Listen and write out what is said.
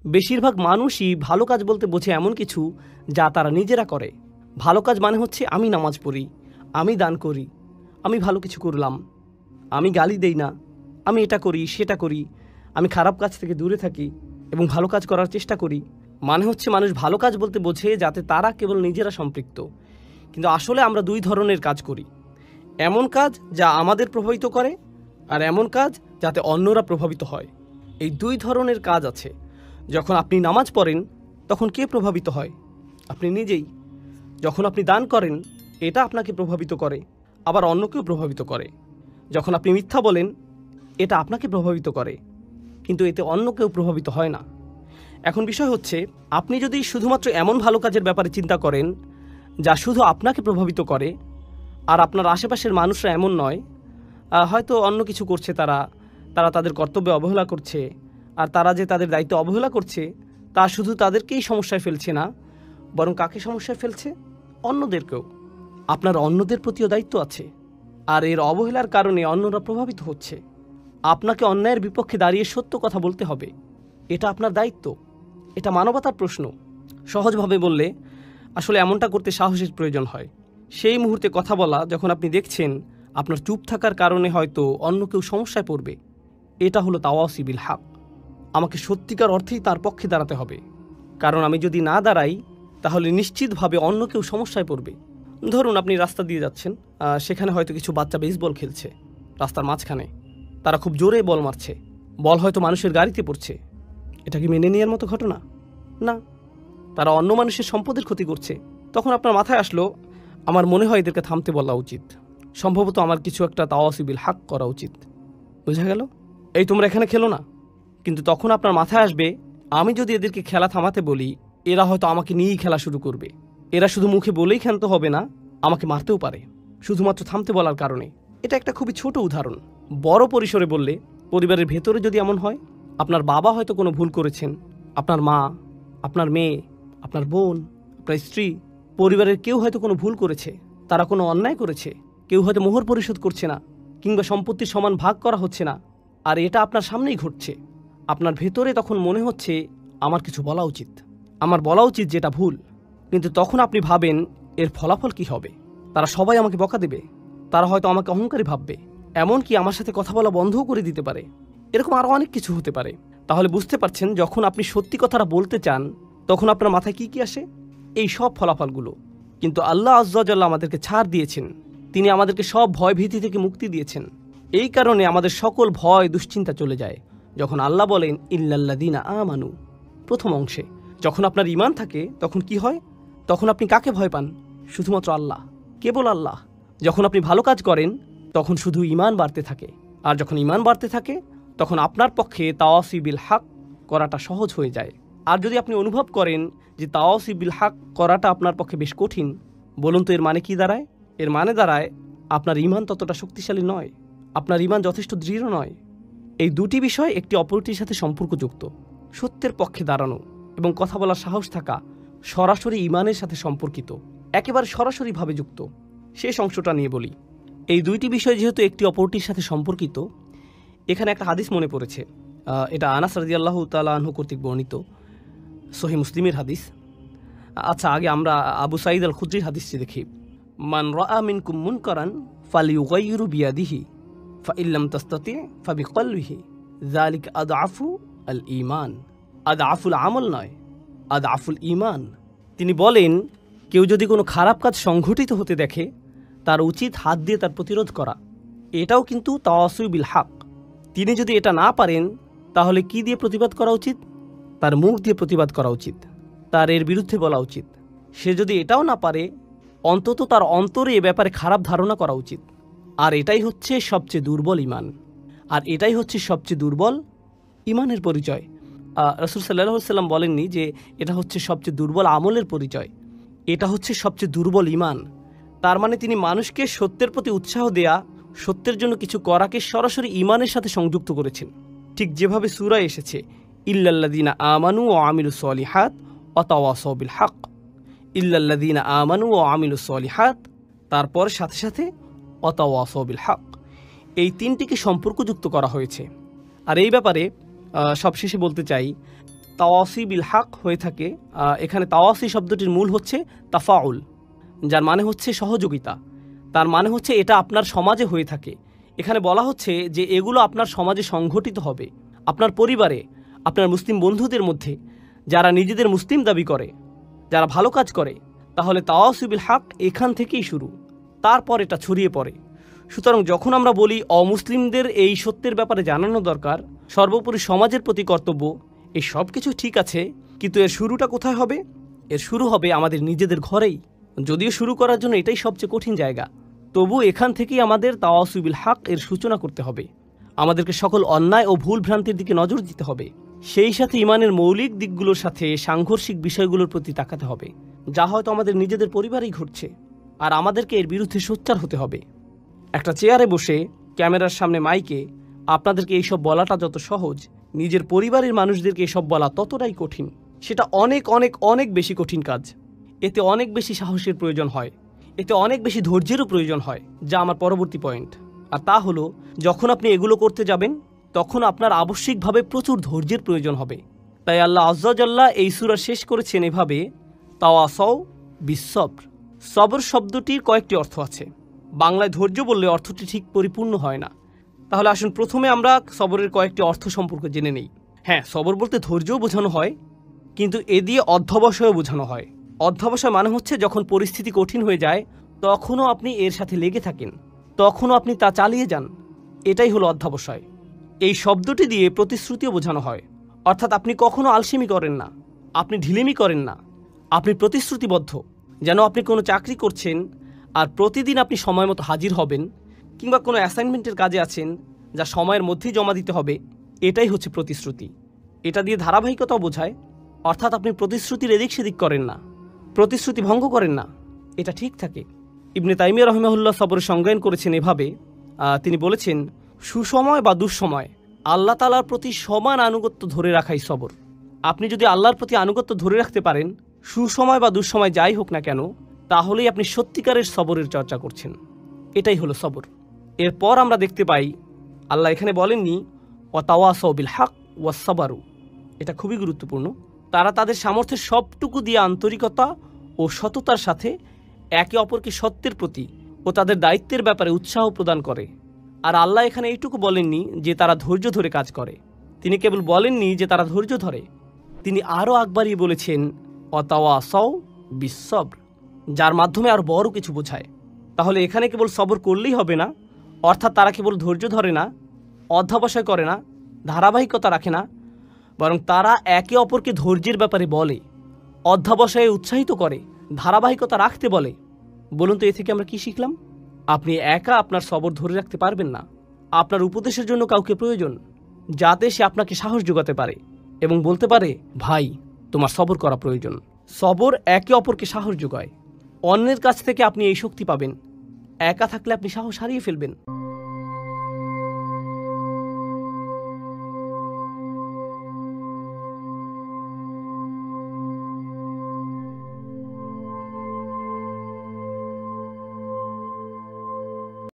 বেশিরভাগ মানুষই ভালো কাজ বলতে বোঝে এমন কিছু যা তারা নিজেরা করে। ভালো কাজ মানে হচ্ছে আমি নামাজ পড়ি, আমি দান করি, আমি ভালো কিছু করলাম, আমি গালি দেই না, আমি এটা করি সেটা করি, আমি খারাপ কাজ থেকে দূরে থাকি এবং ভালো কাজ করার চেষ্টা করি। মানে হচ্ছে মানুষ ভালো কাজ বলতে বোঝে যাতে তারা কেবল নিজেরা সম্পৃক্ত। কিন্তু আসলে আমরা দুই ধরনের কাজ করি, এমন কাজ যা আমাদের প্রভাবিত করে আর এমন কাজ যাতে অন্যরা প্রভাবিত হয়। এই দুই ধরনের কাজ আছে। যখন আপনি নামাজ পড়েন তখন কে প্রভাবিত হয়? আপনি নিজেই। যখন আপনি দান করেন এটা আপনাকে প্রভাবিত করে, আবার অন্যকেও প্রভাবিত করে। যখন আপনি মিথ্যা বলেন এটা আপনাকে প্রভাবিত করে, কিন্তু এতে অন্য কেউ প্রভাবিত হয় না। এখন বিষয় হচ্ছে, আপনি যদি শুধুমাত্র এমন ভালো কাজের ব্যাপারে চিন্তা করেন যা শুধু আপনাকে প্রভাবিত করে, আর আপনার আশেপাশের মানুষরা এমন নয়, হয়তো অন্য কিছু করছে, তারা তাদের কর্তব্যে অবহেলা করছে, আর তারা যে তাদের দায়িত্ব অবহেলা করছে তা শুধু তাদেরকেই সমস্যায় ফেলছে না, বরং কাকে সমস্যায় ফেলছে? অন্যদেরকেও। আপনার অন্যদের প্রতিও দায়িত্ব আছে, আর এর অবহেলার কারণে অন্যরা প্রভাবিত হচ্ছে। আপনাকে অন্যায়ের বিপক্ষে দাঁড়িয়ে সত্য কথা বলতে হবে, এটা আপনার দায়িত্ব, এটা মানবতার প্রশ্ন। সহজভাবে বললে আসলে এমনটা করতে সাহসের প্রয়োজন হয়। সেই মুহূর্তে কথা বলা যখন আপনি দেখছেন আপনার চুপ থাকার কারণে হয়তো অন্য কেউ সমস্যায় পড়বে, এটা হলো তাওয়াসি বিল হক। আমাকে সত্যিকার অর্থেই তার পক্ষে দাঁড়াতে হবে, কারণ আমি যদি না দাঁড়াই তাহলে নিশ্চিতভাবে অন্য কেউ সমস্যায় পড়বে। ধরুন আপনি রাস্তা দিয়ে যাচ্ছেন, সেখানে হয়তো কিছু বাচ্চা বেসবল খেলছে রাস্তার মাঝখানে। তারা খুব জোরে বল মারছে, বল হয়তো মানুষের গাড়িতে পড়ছে। এটা কি মেনে নেওয়ার মতো ঘটনা? না। তারা অন্য মানুষের সম্পদের ক্ষতি করছে। তখন আপনার মাথায় আসলো, আমার মনে হয় এদেরকে থামতে বলা উচিত, সম্ভবত আমার কিছু একটা তাওয়াসি বিল হক করা উচিত। বুঝা গেল? এই তোমরা এখানে খেলো না। কিন্তু তখন আপনার মাথায় আসবে, আমি যদি এদেরকে খেলা থামাতে বলি এরা হয়তো আমাকে নিয়েই খেলা শুরু করবে। এরা শুধু মুখে বলেই ক্ষান্ত হবে না, আমাকে মারতেও পারে শুধুমাত্র থামতে বলার কারণে। এটা একটা খুবই ছোট উদাহরণ। বড় পরিসরে বললে, পরিবারের ভেতরে যদি এমন হয়, আপনার বাবা হয়তো কোনো ভুল করেছেন, আপনার মা, আপনার মেয়ে, আপনার বোন, আপনার স্ত্রী, পরিবারের কেউ হয়তো কোনো ভুল করেছে, তারা কোনো অন্যায় করেছে, কেউ হয়তো মোহর পরিশোধ করছে না, কিংবা সম্পত্তির সমান ভাগ করা হচ্ছে না, আর এটা আপনার সামনেই ঘটছে। আপনার ভেতরে তখন মনে হচ্ছে আমার কিছু বলা উচিত, আমার বলা উচিত যেটা ভুল। কিন্তু তখন আপনি ভাবেন এর ফলাফল কি হবে? তারা সবাই আমাকে বকা দেবে, তারা হয়তো আমাকে অহংকারী ভাববে, এমনকি আমার সাথে কথা বলা বন্ধও করে দিতে পারে। এরকম আরও অনেক কিছু হতে পারে। তাহলে বুঝতে পারছেন, যখন আপনি সত্যি কথাটা বলতে চান তখন আপনার মাথায় কি কি আসে? এই সব ফলাফলগুলো। কিন্তু আল্লাহ আজ্জা ওয়া জাল্লা আমাদেরকে ছাড় দিয়েছেন, তিনি আমাদেরকে সব ভয় ভীতি থেকে মুক্তি দিয়েছেন। এই কারণে আমাদের সকল ভয় দুশ্চিন্তা চলে যায় যখন আল্লাহ বলেন ইল্লাল্লাযীনা আমানু। প্রথম অংশে যখন আপনার ঈমান থাকে তখন কি হয়? তখন আপনি কাকে ভয় পান? শুধুমাত্র আল্লাহ, কেবল আল্লাহ। যখন আপনি ভালো কাজ করেন তখন শুধু ঈমান বাড়তে থাকে, আর যখন ঈমান বাড়তে থাকে তখন আপনার পক্ষে তাওয়াসি বিল হক করাটা সহজ হয়ে যায়। আর যদি আপনি অনুভব করেন যে তাওয়াসি বিল হক করাটা আপনার পক্ষে বেশ কঠিন, বলুন তো এর মানে কি দাঁড়ায়? এর মানে দাঁড়ায় আপনার ঈমান ততটা শক্তিশালী নয়, আপনার ঈমান যথেষ্ট দৃঢ় নয়। এই দুটি বিষয় একটি অপরটির সাথে সম্পর্কযুক্ত। সত্যের পক্ষে দাঁড়ানো এবং কথা বলার সাহস থাকা সরাসরি ঈমানের সাথে সম্পর্কিত, একেবারে সরাসরিভাবে যুক্ত। শেষ অংশটা নিয়ে বলি। এই দুইটি বিষয় যেহেতু একটি অপরটির সাথে সম্পর্কিত, এখানে একটা হাদিস মনে পড়েছে। এটা আনাস রাদিয়াল্লাহু তাআলা আনহু কর্তৃক বর্ণিত সহিহ মুসলিমের হাদিস। আচ্ছা, আগে আমরা আবু সাঈদ আল খুদরির হাদিসটি দেখি। মান রাআ মিনকুম মুনকারান ফালিয়ুগাইয়িরু বিয়াদিহি ফাইন লাম তাস্তাতি ফাবিকলবিহি যালিকা আদআফু আল ঈমান। আদআফুল আমল নয়, আদআফুল ঈমান। তিনি বলেন, কেউ যদি কোনো খারাপ কাজ সংঘটিত হতে দেখে তার উচিত হাত দিয়ে তার প্রতিরোধ করা। এটাও কিন্তু তাওয়াসি বিল হক। তিনি যদি এটা না পারেন তাহলে কি দিয়ে প্রতিবাদ করা উচিত? তার মুখ দিয়ে প্রতিবাদ করা উচিত, তার এর বিরুদ্ধে বলা উচিত। সে যদি এটাও না পারে, অন্তত তার অন্তরে এ ব্যাপারে খারাপ ধারণা করা উচিত। আর এটাই হচ্ছে সবচেয়ে দুর্বল ঈমান, আর এটাই হচ্ছে সবচেয়ে দুর্বল ঈমানের পরিচয়। রাসূল সাল্লাল্লাহু আলাইহি ওয়াসাল্লাম বলেননি যে এটা হচ্ছে সবচেয়ে দুর্বল আমলের পরিচয়, এটা হচ্ছে সবচেয়ে দুর্বল ঈমান। তার মানে তিনি মানুষকে সত্যের প্রতি উৎসাহ দেয়া, সত্যের জন্য কিছু করাকে সরাসরি ঈমানের সাথে সংযুক্ত করেছেন। ঠিক যেভাবে সূরায় এসেছে, ইল্লাল্লাযীনা আমানু ওয়া আমিলুস সলিহাত ওয়া তাওয়াসাউ বিল হক। ইল্লাল্লাযীনা আমানু ওয়া আমিলুস সলিহাত, তারপর সাথে সাথে ওয়া তাওয়াসাউ বিল হক। এই তিনটিকে সম্পর্কযুক্ত করা হয়েছে। আর এই ব্যাপারে সবশেষে বলতে চাই, তাওয়াসি বিল হক হয়ে থাকে। এখানে তাওয়াসি শব্দটির মূল হচ্ছে তাফাউল, যার মানে হচ্ছে সহযোগিতা। তার মানে হচ্ছে এটা আপনার সমাজে হয়ে থাকে। এখানে বলা হচ্ছে যে এগুলো আপনার সমাজে সংঘটিত হবে, আপনার পরিবারে, আপনার মুসলিম বন্ধুদের মধ্যে, যারা নিজেদের মুসলিম দাবি করে, যারা ভালো কাজ করে। তাহলে তাওয়াসি বিল হক এখান থেকেই শুরু, তারপর এটা ছড়িয়ে পড়ে। সুতরাং যখন আমরা বলি অমুসলিমদের এই সত্যের ব্যাপারে জানানো দরকার, সর্বোপরি সমাজের প্রতি কর্তব্য, এই সব কিছু ঠিক আছে, কিন্তু এর শুরুটা কোথায় হবে? এর শুরু হবে আমাদের নিজেদের ঘরেই। যদিও শুরু করার জন্য এটাই সবচেয়ে কঠিন জায়গা, তবু এখান থেকেই আমাদের তাওয়াসি বিল হক এর সূচনা করতে হবে। আমাদেরকে সকল অন্যায় ও ভুল ভ্রান্তির দিকে নজর দিতে হবে, সেই সাথে ইমানের মৌলিক দিকগুলোর সাথে সাংঘর্ষিক বিষয়গুলোর প্রতি তাকাতে হবে, যা হয়তো আমাদের নিজেদের পরিবারেই ঘটছে, আর আমাদেরকে এর বিরুদ্ধে সোচ্চার হতে হবে। একটা চেয়ারে বসে ক্যামেরার সামনে মাইকে আপনাদেরকে এইসব বলাটা যত সহজ, নিজের পরিবারের মানুষদেরকে এসব বলা ততটাই কঠিন। সেটা অনেক অনেক অনেক বেশি কঠিন কাজ। এতে অনেক বেশি সাহসের প্রয়োজন হয়, এতে অনেক বেশি ধৈর্যেরও প্রয়োজন হয়, যা আমার পরবর্তী পয়েন্ট। আর তা হলো, যখন আপনি এগুলো করতে যাবেন তখন আপনার আবশ্যিকভাবে প্রচুর ধৈর্যের প্রয়োজন হবে। তাই আল্লাহ আজ্জা ওয়া জাল্লা এই সূরা শেষ করেছেন এভাবে, তাওয়াসাউ বিস-সবর। সবর শব্দটির কয়েকটি অর্থ আছে। বাংলায় ধৈর্য বললে অর্থটি ঠিক পরিপূর্ণ হয় না। তাহলে আসুন প্রথমে আমরা সবরের কয়েকটি অর্থ সম্পর্কে জেনে নেই। হ্যাঁ, সবর বলতে ধৈর্যও বোঝানো হয়, কিন্তু এ দিয়ে অধ্যবসায়ও বোঝানো হয়। অধ্যবসায় মানে হচ্ছে যখন পরিস্থিতি কঠিন হয়ে যায় তখনও আপনি এর সাথে লেগে থাকেন, তখনও আপনি তা চালিয়ে যান, এটাই হলো অধ্যবসায়। এই শব্দটি দিয়ে প্রতিশ্রুতিও বোঝানো হয়, অর্থাৎ আপনি কখনো আলসেমি করেন না, আপনি ঢিলেমি করেন না, আপনি প্রতিশ্রুতিবদ্ধ। যেন আপনি কোনো চাকরি করছেন আর প্রতিদিন আপনি সময় মতো হাজির হবেন, কিংবা কোনো অ্যাসাইনমেন্টের কাজে আছেন যা সময়ের মধ্যেই জমা দিতে হবে, এটাই হচ্ছে প্রতিশ্রুতি। এটা দিয়ে ধারাবাহিকতাও বোঝায়, অর্থাৎ আপনি প্রতিশ্রুতির এদিক সেদিক করেন না, প্রতিশ্রুতি ভঙ্গ করেন না, এটা ঠিক থাকে। ইবনে তাইমিয়া রাহিমাহুল্লাহ সবরের সংজ্ঞায়ন করেছেন এভাবে, তিনি বলেছেন, সুসময় বা দুঃসময় আল্লাহ তাআলার প্রতি সমান আনুগত্য ধরে রাখাই সবর। আপনি যদি আল্লাহর প্রতি আনুগত্য ধরে রাখতে পারেন, সুসময় বা দুঃসময় যাই হোক না কেন, তাহলেই আপনি সত্যিকারের সবরের চর্চা করছেন। এটাই হলো সবর। এরপর আমরা দেখতে পাই আল্লাহ এখানে বলেননি ওয়াতাওয়াসাউ বিল হক ওয়াস-সাবারু। এটা খুবই গুরুত্বপূর্ণ। তারা তাদের সামর্থ্যের সবটুকু দিয়ে আন্তরিকতা ও সততার সাথে একে অপরকে সত্যের প্রতি ও তাদের দায়িত্বের ব্যাপারে উৎসাহ প্রদান করে। আর আল্লাহ এখানে এইটুকু বলেননি যে তারা ধৈর্য ধরে কাজ করে, তিনি কেবল বলেননি যে তারা ধৈর্য ধরে, তিনি আরও আগ বাড়িয়ে বলেছেন ওয়াতাওয়াসাউ বিস-সবর, যার মাধ্যমে আরও বড় কিছু বোঝায়। তাহলে এখানে কেবল সবর করলেই হবে না, অর্থাৎ তারা কেবল ধৈর্য ধরে না, অধ্যবসায় করে না, ধারাবাহিকতা রাখে না, বরং তারা একে অপরকে ধৈর্যের ব্যাপারে বলে, অধ্যবসায়ে উৎসাহিত করে, ধারাবাহিকতা রাখতে বলে। বলুন তো এ থেকে আমরা কি শিখলাম? আপনি একা আপনার সবর ধরে রাখতে পারবেন না, আপনার উপদেশের জন্য কাউকে প্রয়োজন, যাতে সে আপনাকে সাহস যোগাতে পারে এবং বলতে পারে, ভাই তোমার সবর করা প্রয়োজন। সবর একে অপরকে সাহস যোগায়। অন্যের কাছ থেকে আপনি এই শক্তি পাবেন, একা থাকলে আপনি সাহস হারিয়ে ফেলবেন।